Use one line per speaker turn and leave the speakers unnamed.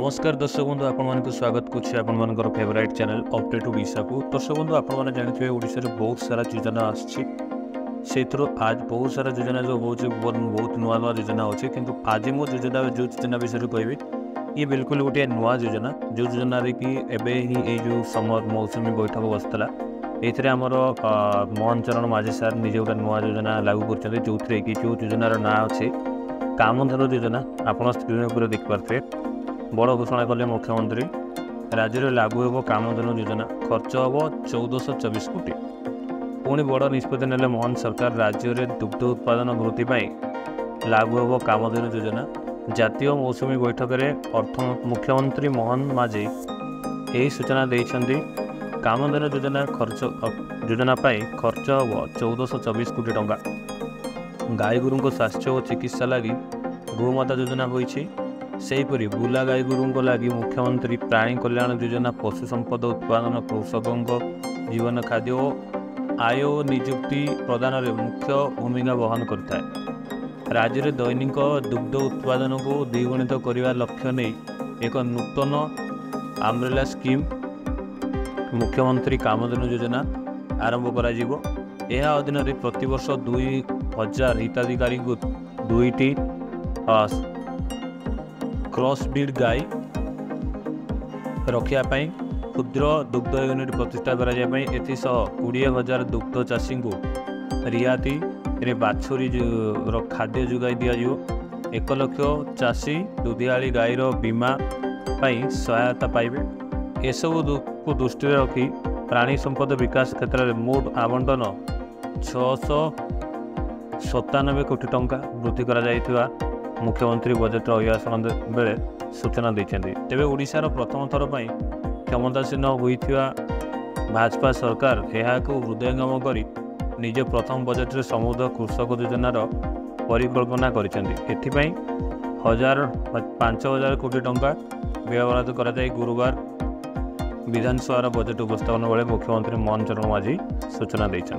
नमस्कार दर्शक बंधु आपण स्वागत करुच्छे आपंकर फेवरेट चैनल अपडेट ओडिशा को। दर्शक बंधु आपने जानते हैं ओडिशा रे बहुत सारा योजना आछि आज बहुत सारा योजना जो हो बहुत नुआ नुआ योजना अच्छे किंतु आज मो योजना जो योजना विषय कहबी ये बिल्कुल गोटे नुआ योजना जो योजना रे कि एबे ही जो समर मौसुमी बैठक बसला ये आमर मोहन चरण माझी सार निजे गोटे नुआ योजना लागू कर जो कि जो योजनार ना अच्छे कामधेनु योजना आप स्क्रीन पर देखिपारे बड़ घोषणा कले मुख्यमंत्री राज्य में लागू हो कामधेनु योजना खर्च हम 1424 कोटी। पुणी बड़ निष्पत्ति नेले मोहन सरकार राज्य में दुग्ध उत्पादन वृद्धि लागू हो कामधेनु योजना। जातीय मौसुमी बैठक में अर्थ मुख्यमंत्री मोहन माझी यही सूचना देइछन्ति। कामधेनु योजना खर्च हम 1424 कोटी टंका। गाई गोरु स्वास्थ्य और चिकित्सा लगी गोमाता योजना होइछि। सेहीपरि बुला गाई गोरु लगी मुख्यमंत्री प्राणी कल्याण योजना पशु संपद उत्पादन कृषकों जीवन खाद्य और आय निजुक्ति प्रदान में मुख्य भूमिका वहन करता। राज्य में दैनिक दुग्ध उत्पादन को द्विगुणित करने लक्ष्य नहीं एक नूतन अम्ब्रेला स्कीम मुख्यमंत्री कामधेनु योजना आरंभ करा जिवो। यह अधीन प्रतिवर्ष 2000 हिताधिकारी को 2टी क्रॉस ब्रीड गाई रखापी क्षुद्र दुग्ध यूनिट प्रतिष्ठा करायापी एसह 20,000 दुग्ध चाषी को रियाती रे बाछुरी खाद्य जोगाई दिज्व। 1 लाख चाषी दुधियाली गाईर बीमा सहायता पाइबे। एसबू को दृष्टि रखी प्राणी संपद विकास क्षेत्र में मोट आवंटन 697 कोटी टंका वृद्धि करा मुख्यमंत्री बजेट अभिभाषण बेले सूचना देते। तेबे ओडिशार प्रथम थर पर क्षमतासीन होइथिबा भाजपा सरकार यह हृदयंगम कर निज प्रथम बजेट रे समृद्ध कृषक योजनार परिकल्पना करिसेंति। 5,000 कोटी टंका व्यवहार करा गुरुवार विधानसभा बजेट उपस्थापन बेले मुख्यमंत्री मोहन चरण माझी सूचना देते।